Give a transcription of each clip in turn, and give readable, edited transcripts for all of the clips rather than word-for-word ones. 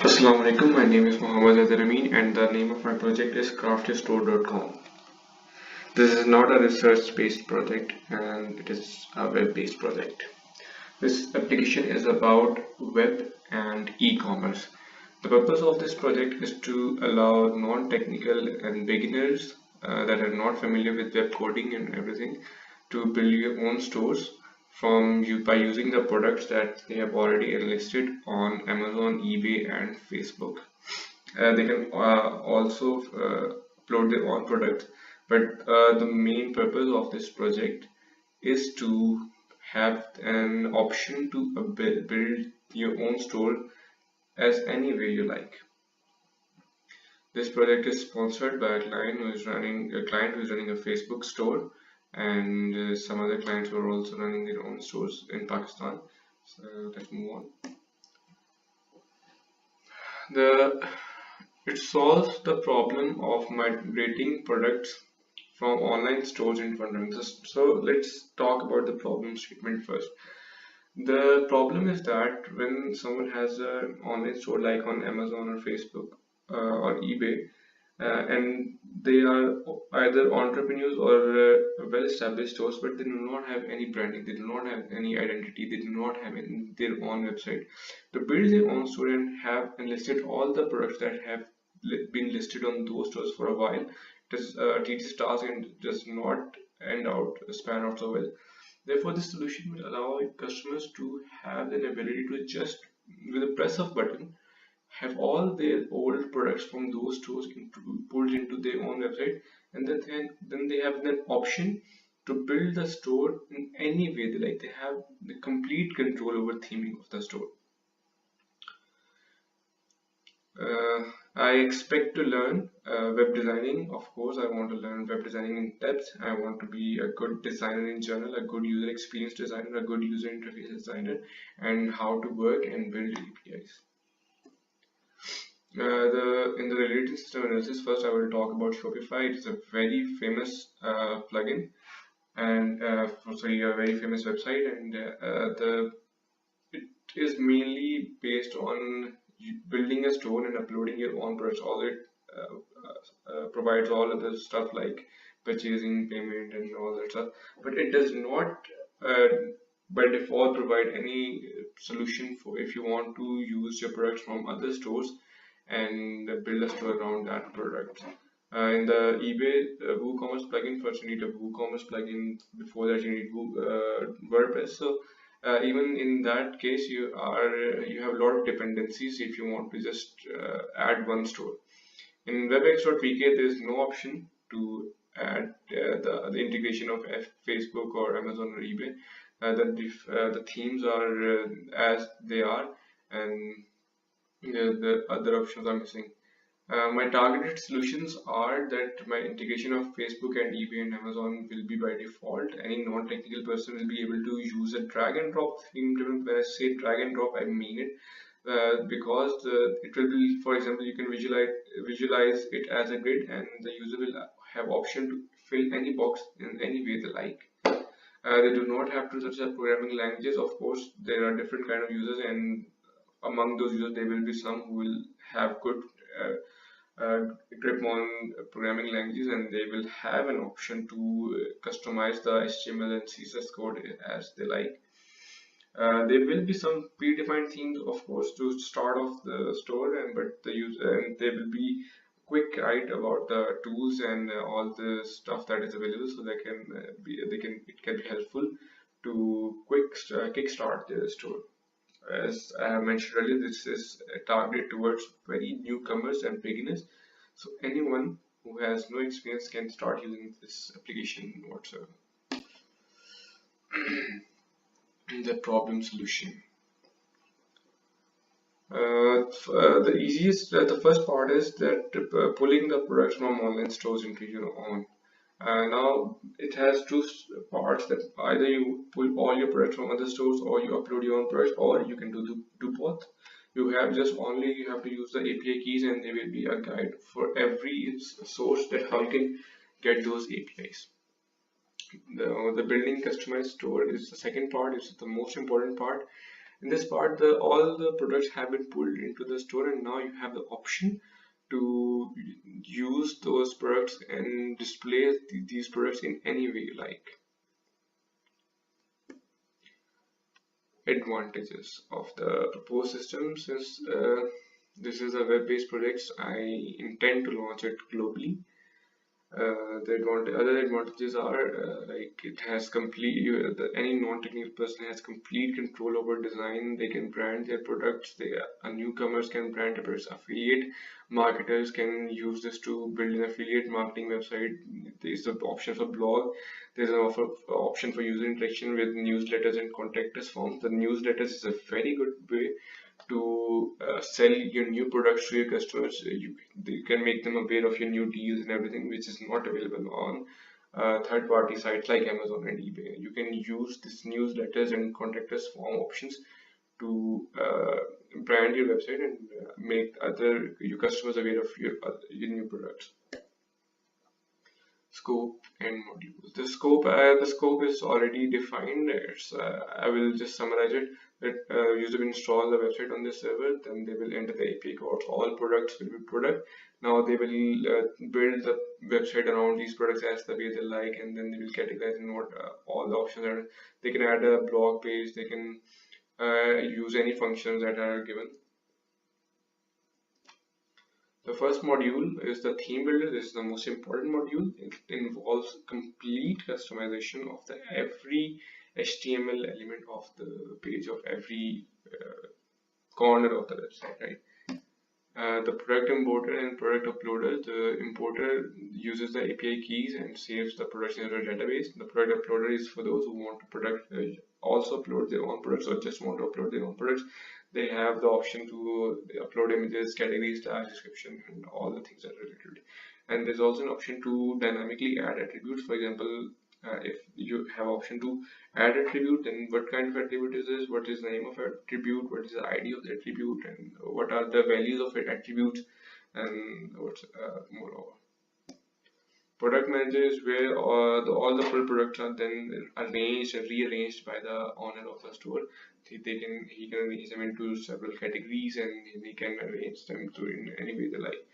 Assalamu alaikum, my name is Haider Amin and the name of my project is craftyourstore.com. This is not a research based project and it is a web based project. This application is about web and e-commerce. The purpose of this project is to allow non-technical and beginners that are not familiar with web coding and everything to build your own stores from you by using the products that they have already enlisted on Amazon, eBay, and Facebook. They can also upload their own products, but the main purpose of this project is to have an option to build your own store as any way you like. This project is sponsored by a client who is running a Facebook store, and some other clients who are also running their own stores in Pakistan. So let's move on. It solves the problem of migrating products from online stores into online. So let's talk about the problem statement first. The problem is that when someone has an online store like on Amazon or Facebook or eBay, and they are either entrepreneurs or well-established stores, but they do not have any branding, they do not have any identity, they do not have their own website. To build their own store and have enlisted all the products that have been listed on those stores for a while, it is a tedious task and does not span out so well. Therefore, this solution will allow customers to have an ability to just, with a press of button, have all their old products from those stores pulled into their own website, and then they have an option to build the store in any way they like. They have the complete control over theming of the store. I expect to learn web designing. Of course, I want to learn web designing in depth. I want to be a good designer in general, a good user experience designer, a good user interface designer, and how to work and build APIs. In the related system analysis, first I will talk about Shopify. It is a very famous plugin and a very famous website, and it is mainly based on building a store and uploading your own products. All it provides all of the stuff like purchasing, payment, and all that stuff, but it does not by default provide any solution for if you want to use your products from other stores and build a store around that product. In the eBay WooCommerce plugin, first you need a WooCommerce plugin. Before that, you need WordPress. So even in that case, you have a lot of dependencies if you want to just add one store. In webx.pk, there is no option to add the integration of Facebook or Amazon or eBay. The themes are as they are, and the other options are missing. My targeted solutions are that my integration of Facebook and eBay and Amazon will be by default. Any non-technical person will be able to use a drag and drop theme. When I say drag and drop, I mean it because it will be, for example, you can visualize it as a grid, and the user will have option to fill any box in any way they like. They do not have to search programming languages. Of course, there are different kind of users, and among those users there will be some who will have good grip on programming languages, and they will have an option to customize the HTML and CSS code as they like. There will be some predefined themes, of course, to start off the store, but the user, and there will be quick guide about the tools and all the stuff that is available, so it can be helpful to kickstart the store. As I have mentioned earlier, this is targeted towards very newcomers and beginners. So anyone who has no experience can start using this application whatsoever. The problem solution. The first part is that pulling the products from online stores into your own. Now it has two parts, that either you pull all your products from other stores, or you upload your own products, or you can do both. You have to use the API keys, and there will be a guide for every source that how you can get those APIs. The building customized store is the second part. It's the most important part. In this part, all the products have been pulled into the store, and now you have the option to use those products and display these products in any way you like. Advantages of the proposed system: since this is a web-based project, I intend to launch it globally. Other advantages are like it has any non-technical person has complete control over design. They can brand their products. Newcomers can brand their products. Affiliate marketers can use this to build an affiliate marketing website. There's the option for blog. There's an option for user interaction with newsletters and contact us forms. The newsletters is a very good way to sell your new products to your customers. You can make them aware of your new deals and everything, which is not available on third-party sites like Amazon and eBay. You can use this newsletters and contact us form options to brand your website and make your customers aware of your new products. Scope and modules. The scope is already defined. I will just summarize it. That user will install the website on this server, then they will enter the API codes. All products will be product. Now they will build the website around these products as the way they like, and then they will categorize in what all the options are. They can add a blog page. They can use any functions that are given. The first module is the theme builder. This is the most important module. It involves complete customization of every HTML element of the page, of every corner of the website, right? The product importer and product uploader. The importer uses the API keys and saves the products in a database. The product uploader is for those who want to also upload their own products or just want to upload their own products. They have the option to upload images, categories, tags, description, and all the things that are related. And there's also an option to dynamically add attributes. For example, if you have option to add attribute, then what kind of attribute is this? What is the name of attribute? What is the ID of the attribute? And what are the values of attributes? And what's moreover. Product manager is where all the full products are then arranged and rearranged by the owner of the store. He can arrange them into several categories, and he can arrange them in any way they like.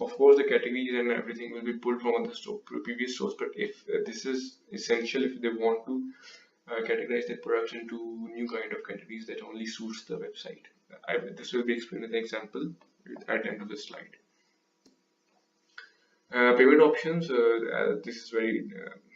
Of course, the categories and everything will be pulled from the previous source. But if this is essential, if they want to categorize their products into new kind of categories that only suits the website. This will be explained in the example at the end of the slide. Payment options. This is very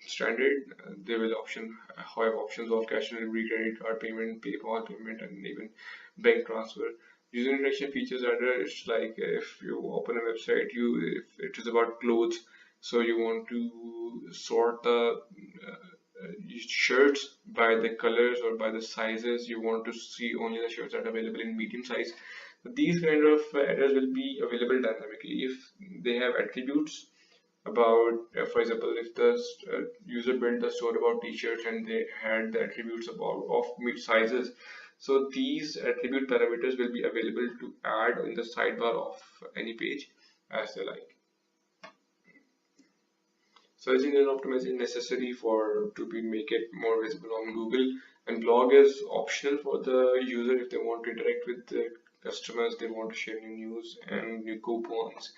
standard. They will have options of cash on delivery, credit card payment, PayPal payment, and even bank transfer. User interaction features are there. It's like if you open a website, if it is about clothes, so you want to sort the shirts by the colors or by the sizes. You want to see only the shirts that are available in medium size. These kind of errors will be available dynamically if they have attributes about, for example, if the user built the store about t-shirts and they had the attributes of sizes. So these attribute parameters will be available to add in the sidebar of any page as they like. Search engine optimization is necessary to make it more visible on Google, and blog is optional for the user if they want to interact with the customers, they want to share new news and new coupons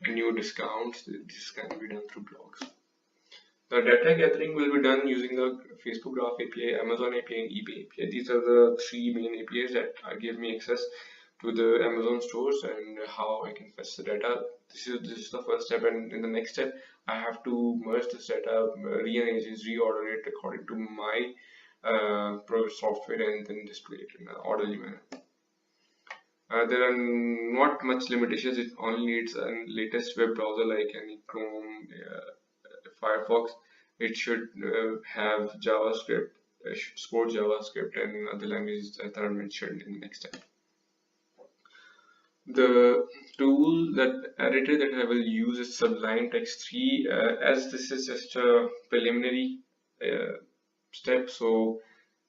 and new discounts. This can be done through blogs. The data gathering will be done using the Facebook Graph API, Amazon API, and eBay API. These are the three main APIs that give me access to the Amazon stores and how I can fetch the data. This is the first step, and in the next step, I have to merge this data, rearrange it, reorder it according to my software, and then display it in an orderly manner. There are not much limitations. It only needs a latest web browser like any Chrome, Firefox. It should have JavaScript, should support JavaScript and other languages that are mentioned in the next step. The editor that I will use is Sublime Text 3. As this is just a preliminary step, so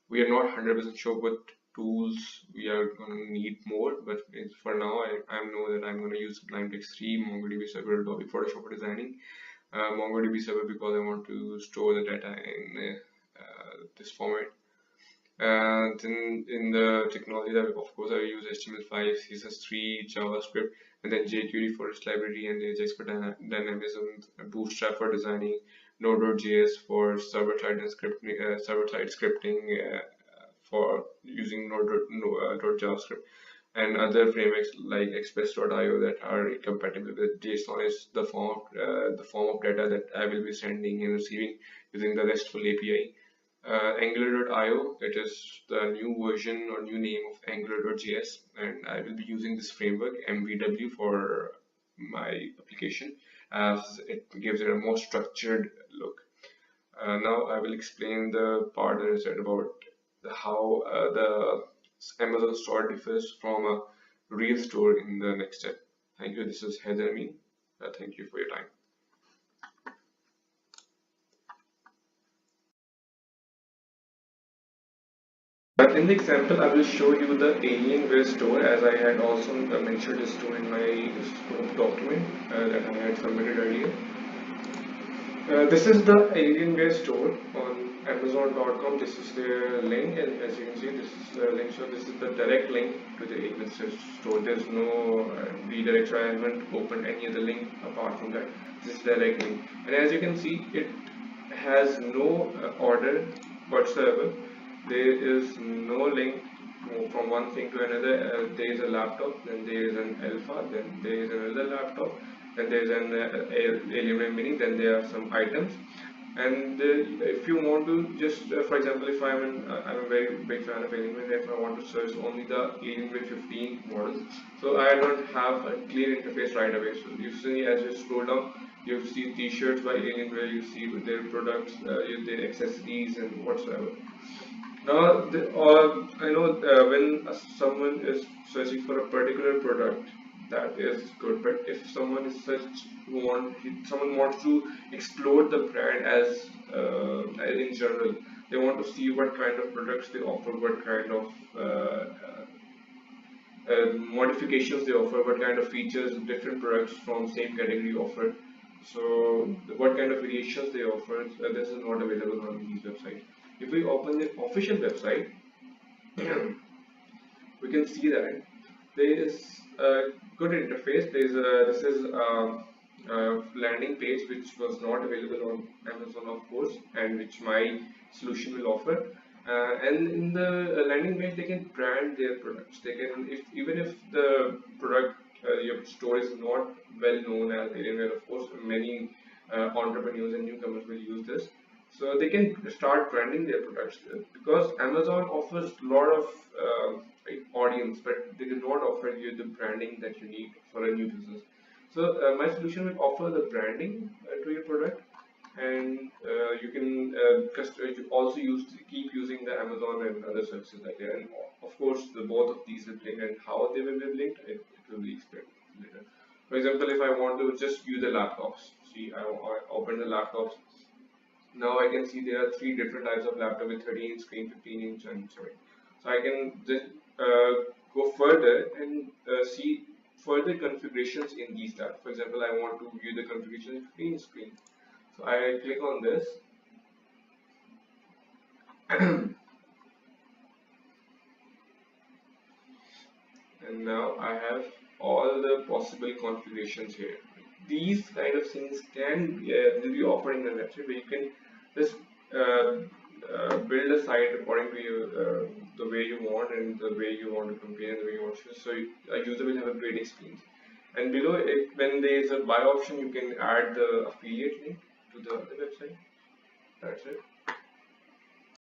we are not 100% sure what tools we are going to need more, but for now I know that I'm going to use Sublime Text 3, MongoDB Server, Adobe Photoshop for designing, MongoDB Server because I want to store the data in this format. Then in the technology, that of course I use HTML5, CSS3, JavaScript, and then jQuery for its library, and Ajax for dynamism, Bootstrap for designing, Node.js for server-side scripting for using Node.js and other frameworks like Express.io that are compatible with JSON is the form of data that I will be sending and receiving using the RESTful API. Angular.io, it is the new version or new name of Angular.js, and I will be using this framework MVW for my application as it gives it a more structured look. Now I will explain the part that I said about how the Amazon store differs from a real store in the next step. Thank you. This is Haider Amin. Thank you for your time. But in the example, I will show you the Alienware store, as I had also mentioned this store in my document that I had submitted earlier. This is the Alienware store on Amazon.com. This is their link, and as you can see, this is the link. So this is the direct link to the Alienware store. There's no redirect. So I haven't opened any other link apart from that. This is direct link, and as you can see, it has no order whatsoever. There is no link from one thing to another. There is a laptop, then there is an alpha, then there is another laptop, then there is an Alienware Mini, then there are some items. And if you want to just, for example, if I'm a very big fan of Alienware, if I want to search only the Alienware 15 models, so I don't have a clear interface right away. So you see, as you scroll down, you see T-shirts by Alienware, you see their products, their accessories, and whatsoever. Now, I know when someone is searching for a particular product, that is good. But if someone is someone wants to explore the brand as in general, they want to see what kind of products they offer, what kind of modifications they offer, what kind of features different products from same category offer. So, what kind of variations they offer, this is not available on these websites. If we open the official website, we can see that there is a good interface. This is a landing page which was not available on Amazon, of course, and which my solution will offer. And in the landing page, they can brand their products. They can, even if the product your store is not well known as Alienware, of course, many entrepreneurs and newcomers will use this. So they can start branding their products because Amazon offers a lot of audience, but they do not offer you the branding that you need for a new business. So my solution will offer the branding to your product, and you can you also keep using the Amazon and other services like that. And of course, the both of these will link, and how they will be linked, it will be explained later. For example, if I want to just view the laptops, see, I open the laptops. Now I can see there are three different types of laptop with 13-inch screen, 15-inch, and 7. So I can just go further and see further configurations in these tabs. For example, I want to view the configuration in 15-inch screen. So I click on this. And now I have all the possible configurations here. These kind of things will be offered in the website, where you can just build a site according to the way you want and the way you want to compare and the way you want to choose. So a user will have a great experience. And below it, when there is a buy option, you can add the affiliate link to the website. That's it.